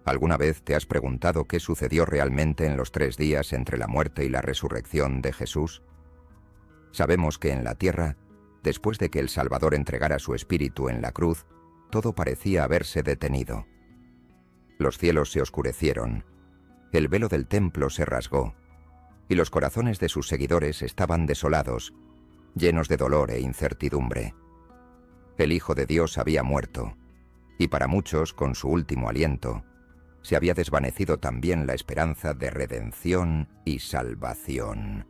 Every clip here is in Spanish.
¿Alguna vez te has preguntado qué sucedió realmente en los 3 días entre la muerte y la resurrección de Jesús? Sabemos que en la tierra, después de que el Salvador entregara su espíritu en la cruz, todo parecía haberse detenido. Los cielos se oscurecieron, el velo del templo se rasgó, y los corazones de sus seguidores estaban desolados, llenos de dolor e incertidumbre. El Hijo de Dios había muerto, y para muchos, con su último aliento, se había desvanecido también la esperanza de redención y salvación.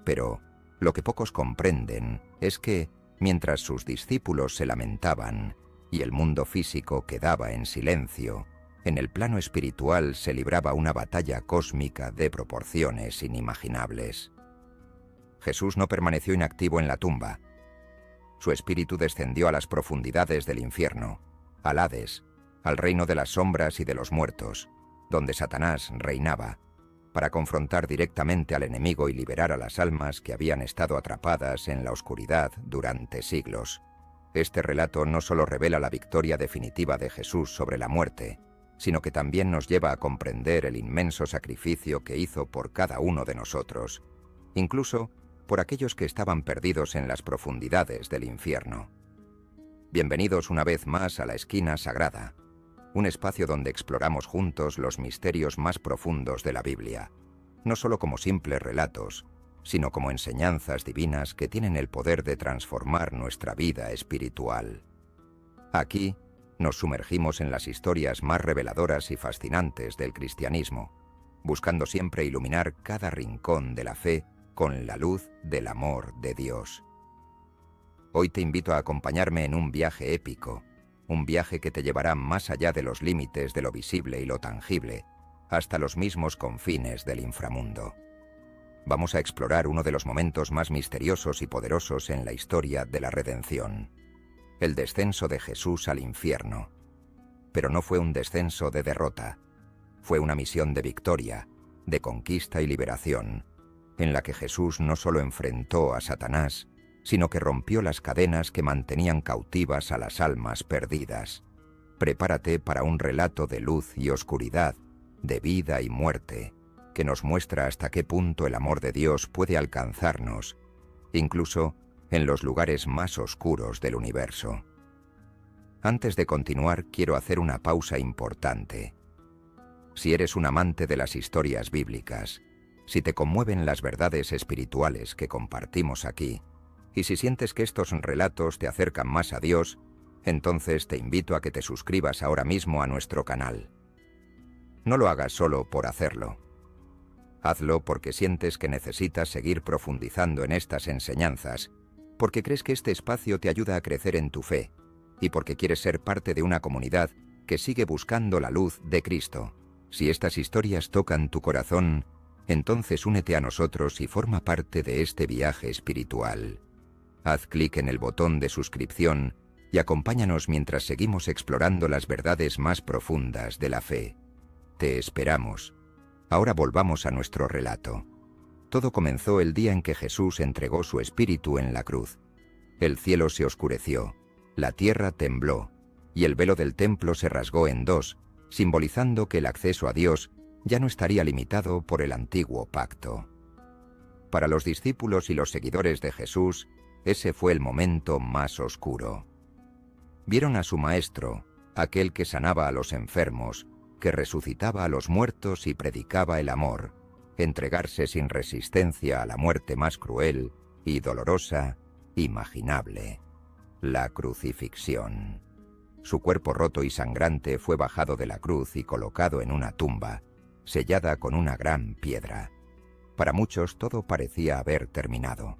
Pero lo que pocos comprenden es que, mientras sus discípulos se lamentaban y el mundo físico quedaba en silencio, en el plano espiritual se libraba una batalla cósmica de proporciones inimaginables. Jesús no permaneció inactivo en la tumba. Su espíritu descendió a las profundidades del infierno, al Hades, al reino de las sombras y de los muertos, donde Satanás reinaba, para confrontar directamente al enemigo y liberar a las almas que habían estado atrapadas en la oscuridad durante siglos. Este relato no solo revela la victoria definitiva de Jesús sobre la muerte, sino que también nos lleva a comprender el inmenso sacrificio que hizo por cada uno de nosotros, incluso por aquellos que estaban perdidos en las profundidades del infierno. Bienvenidos una vez más a la Esquina Sagrada, un espacio donde exploramos juntos los misterios más profundos de la Biblia, no solo como simples relatos, sino como enseñanzas divinas que tienen el poder de transformar nuestra vida espiritual. Aquí nos sumergimos en las historias más reveladoras y fascinantes del cristianismo, buscando siempre iluminar cada rincón de la fe con la luz del amor de Dios. Hoy te invito a acompañarme en un viaje épico, un viaje que te llevará más allá de los límites de lo visible y lo tangible, hasta los mismos confines del inframundo. Vamos a explorar uno de los momentos más misteriosos y poderosos en la historia de la redención: el descenso de Jesús al infierno. Pero no fue un descenso de derrota, fue una misión de victoria, de conquista y liberación, en la que Jesús no solo enfrentó a Satanás, sino que rompió las cadenas que mantenían cautivas a las almas perdidas. Prepárate para un relato de luz y oscuridad, de vida y muerte, que nos muestra hasta qué punto el amor de Dios puede alcanzarnos, incluso en los lugares más oscuros del universo. Antes de continuar, quiero hacer una pausa importante. Si eres un amante de las historias bíblicas, si te conmueven las verdades espirituales que compartimos aquí, y si sientes que estos relatos te acercan más a Dios, entonces te invito a que te suscribas ahora mismo a nuestro canal. No lo hagas solo por hacerlo. Hazlo porque sientes que necesitas seguir profundizando en estas enseñanzas, porque crees que este espacio te ayuda a crecer en tu fe, y porque quieres ser parte de una comunidad que sigue buscando la luz de Cristo. Si estas historias tocan tu corazón, entonces únete a nosotros y forma parte de este viaje espiritual. Haz clic en el botón de suscripción y acompáñanos mientras seguimos explorando las verdades más profundas de la fe. Te esperamos. Ahora volvamos a nuestro relato. Todo comenzó el día en que Jesús entregó su espíritu en la cruz. El cielo se oscureció, la tierra tembló, y el velo del templo se rasgó en dos, simbolizando que el acceso a Dios ya no estaría limitado por el antiguo pacto. Para los discípulos y los seguidores de Jesús, ese fue el momento más oscuro. Vieron a su maestro, aquel que sanaba a los enfermos, que resucitaba a los muertos y predicaba el amor, entregarse sin resistencia a la muerte más cruel y dolorosa imaginable: la crucifixión. Su cuerpo roto y sangrante fue bajado de la cruz y colocado en una tumba, sellada con una gran piedra. Para muchos todo parecía haber terminado,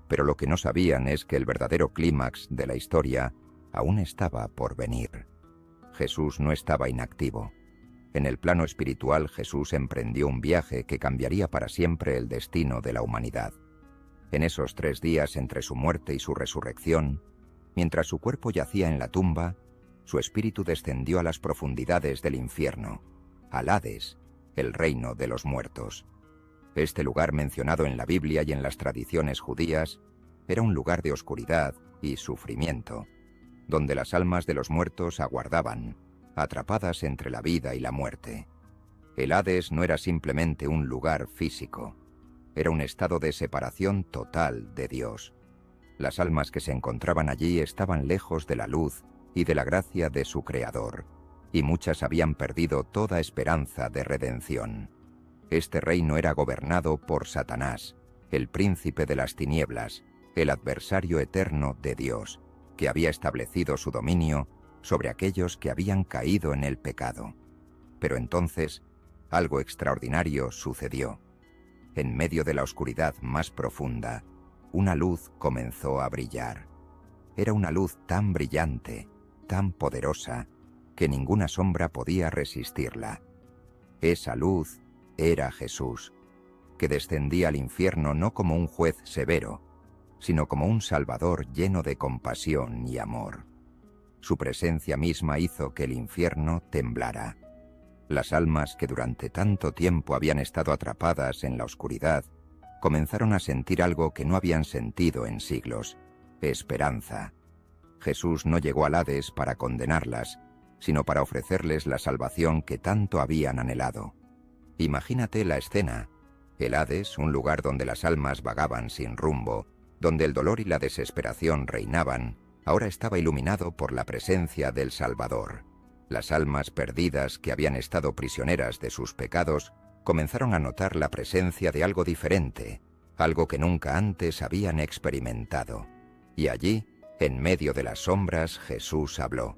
pero lo que no sabían es que el verdadero clímax de la historia aún estaba por venir. Jesús no estaba inactivo. En el plano espiritual, Jesús emprendió un viaje que cambiaría para siempre el destino de la humanidad. En esos 3 días entre su muerte y su resurrección, mientras su cuerpo yacía en la tumba, su espíritu descendió a las profundidades del infierno, al Hades, el reino de los muertos. Este lugar mencionado en la Biblia y en las tradiciones judías era un lugar de oscuridad y sufrimiento, donde las almas de los muertos aguardaban, atrapadas entre la vida y la muerte. El Hades no era simplemente un lugar físico, era un estado de separación total de Dios. Las almas que se encontraban allí estaban lejos de la luz y de la gracia de su Creador, y muchas habían perdido toda esperanza de redención. Este reino era gobernado por Satanás, el príncipe de las tinieblas, el adversario eterno de Dios, que había establecido su dominio sobre aquellos que habían caído en el pecado. Pero entonces, algo extraordinario sucedió. En medio de la oscuridad más profunda, una luz comenzó a brillar. Era una luz tan brillante, tan poderosa, que ninguna sombra podía resistirla. Esa luz era Jesús, que descendía al infierno no como un juez severo, sino como un Salvador lleno de compasión y amor. Su presencia misma hizo que el infierno temblara. Las almas que durante tanto tiempo habían estado atrapadas en la oscuridad comenzaron a sentir algo que no habían sentido en siglos: esperanza. Jesús no llegó al Hades para condenarlas, sino para ofrecerles la salvación que tanto habían anhelado. Imagínate la escena: el Hades, un lugar donde las almas vagaban sin rumbo, donde el dolor y la desesperación reinaban, ahora estaba iluminado por la presencia del Salvador. Las almas perdidas que habían estado prisioneras de sus pecados comenzaron a notar la presencia de algo diferente, algo que nunca antes habían experimentado. Y allí, en medio de las sombras, Jesús habló.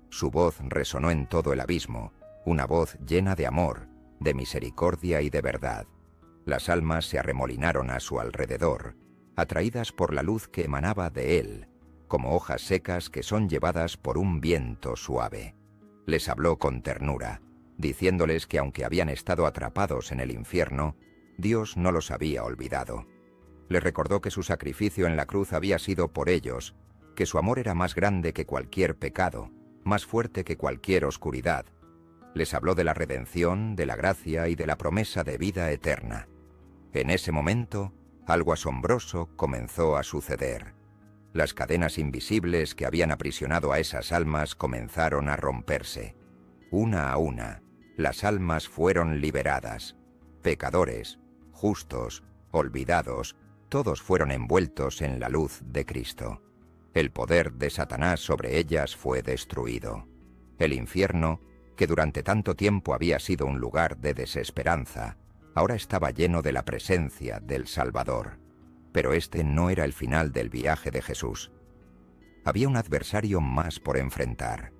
Su voz resonó en todo el abismo, una voz llena de amor, de misericordia y de verdad. Las almas se arremolinaron a su alrededor, atraídas por la luz que emanaba de él, como hojas secas que son llevadas por un viento suave. Les habló con ternura, diciéndoles que aunque habían estado atrapados en el infierno, Dios no los había olvidado. Les recordó que su sacrificio en la cruz había sido por ellos, que su amor era más grande que cualquier pecado, más fuerte que cualquier oscuridad. Les habló de la redención, de la gracia y de la promesa de vida eterna. En ese momento, algo asombroso comenzó a suceder. Las cadenas invisibles que habían aprisionado a esas almas comenzaron a romperse. Una a una, las almas fueron liberadas. Pecadores, justos, olvidados, todos fueron envueltos en la luz de Cristo. El poder de Satanás sobre ellas fue destruido. El infierno, que durante tanto tiempo había sido un lugar de desesperanza, ahora estaba lleno de la presencia del Salvador. Pero este no era el final del viaje de Jesús. Había un adversario más por enfrentar.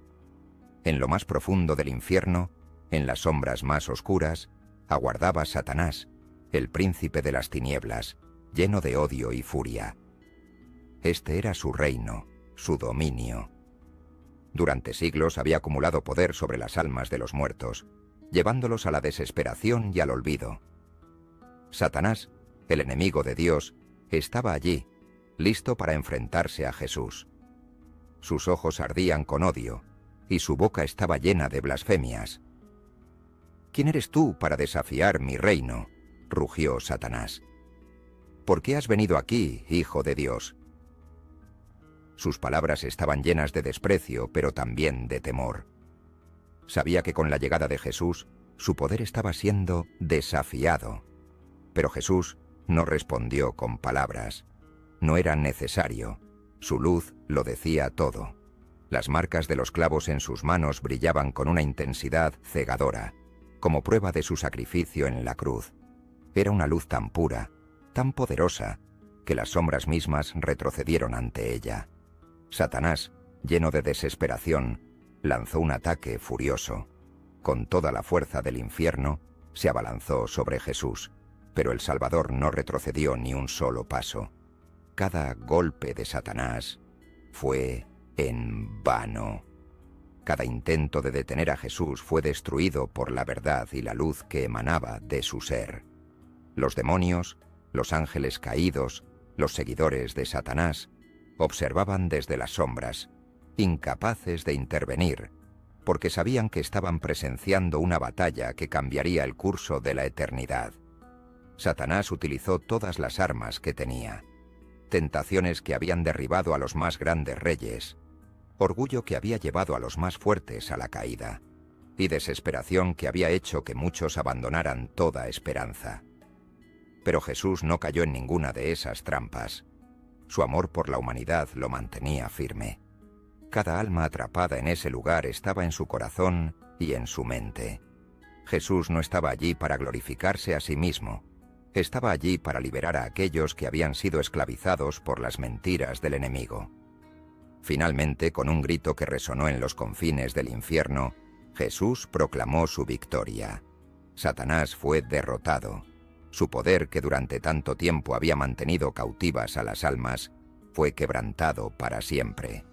En lo más profundo del infierno, en las sombras más oscuras, aguardaba Satanás, el príncipe de las tinieblas, lleno de odio y furia. Este era su reino, su dominio. Durante siglos había acumulado poder sobre las almas de los muertos, llevándolos a la desesperación y al olvido. Satanás, el enemigo de Dios, estaba allí, listo para enfrentarse a Jesús. Sus ojos ardían con odio, y su boca estaba llena de blasfemias. «¿Quién eres tú para desafiar mi reino?», rugió Satanás. «¿Por qué has venido aquí, hijo de Dios?». Sus palabras estaban llenas de desprecio, pero también de temor. Sabía que con la llegada de Jesús, su poder estaba siendo desafiado. Pero Jesús no respondió con palabras. No era necesario. Su luz lo decía todo. Las marcas de los clavos en sus manos brillaban con una intensidad cegadora, como prueba de su sacrificio en la cruz. Era una luz tan pura, tan poderosa, que las sombras mismas retrocedieron ante ella. Satanás, lleno de desesperación, lanzó un ataque furioso. Con toda la fuerza del infierno, se abalanzó sobre Jesús. Pero el Salvador no retrocedió ni un solo paso. Cada golpe de Satanás fue en vano. Cada intento de detener a Jesús fue destruido por la verdad y la luz que emanaba de su ser. Los demonios, los ángeles caídos, los seguidores de Satanás, observaban desde las sombras, incapaces de intervenir, porque sabían que estaban presenciando una batalla que cambiaría el curso de la eternidad. Satanás utilizó todas las armas que tenía, tentaciones que habían derribado a los más grandes reyes, orgullo que había llevado a los más fuertes a la caída, y desesperación que había hecho que muchos abandonaran toda esperanza. Pero Jesús no cayó en ninguna de esas trampas. Su amor por la humanidad lo mantenía firme. Cada alma atrapada en ese lugar estaba en su corazón y en su mente. Jesús no estaba allí para glorificarse a sí mismo. Estaba allí para liberar a aquellos que habían sido esclavizados por las mentiras del enemigo. Finalmente, con un grito que resonó en los confines del infierno, Jesús proclamó su victoria. Satanás fue derrotado. Su poder, que durante tanto tiempo había mantenido cautivas a las almas, fue quebrantado para siempre.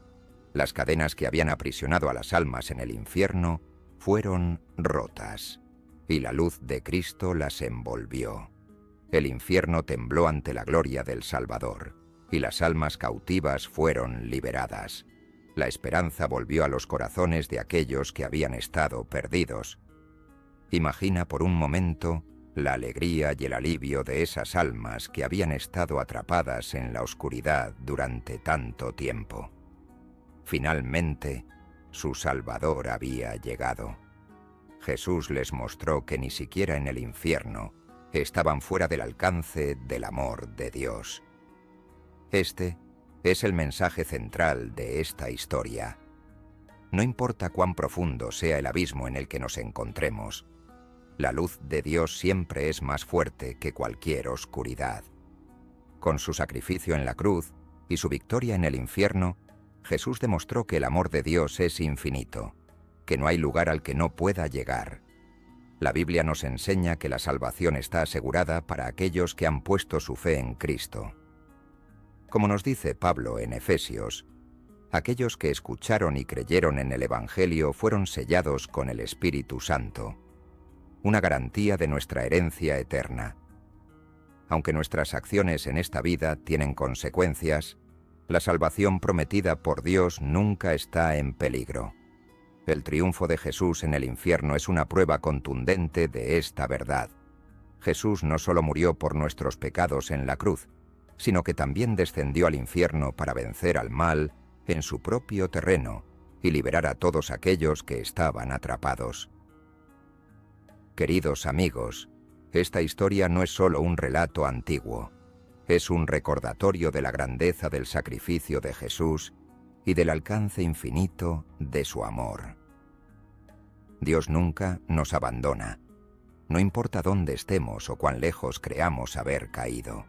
Las cadenas que habían aprisionado a las almas en el infierno fueron rotas, y la luz de Cristo las envolvió. El infierno tembló ante la gloria del Salvador, y las almas cautivas fueron liberadas. La esperanza volvió a los corazones de aquellos que habían estado perdidos. Imagina por un momento la alegría y el alivio de esas almas que habían estado atrapadas en la oscuridad durante tanto tiempo. Finalmente, su Salvador había llegado. Jesús les mostró que ni siquiera en el infierno estaban fuera del alcance del amor de Dios. Este es el mensaje central de esta historia. No importa cuán profundo sea el abismo en el que nos encontremos, la luz de Dios siempre es más fuerte que cualquier oscuridad. Con su sacrificio en la cruz y su victoria en el infierno, Jesús demostró que el amor de Dios es infinito, que no hay lugar al que no pueda llegar. La Biblia nos enseña que la salvación está asegurada para aquellos que han puesto su fe en Cristo. Como nos dice Pablo en Efesios, aquellos que escucharon y creyeron en el Evangelio fueron sellados con el Espíritu Santo, una garantía de nuestra herencia eterna. Aunque nuestras acciones en esta vida tienen consecuencias, la salvación prometida por Dios nunca está en peligro. El triunfo de Jesús en el infierno es una prueba contundente de esta verdad. Jesús no solo murió por nuestros pecados en la cruz, sino que también descendió al infierno para vencer al mal en su propio terreno y liberar a todos aquellos que estaban atrapados. Queridos amigos, esta historia no es solo un relato antiguo, es un recordatorio de la grandeza del sacrificio de Jesús y del alcance infinito de su amor. Dios nunca nos abandona, no importa dónde estemos o cuán lejos creamos haber caído.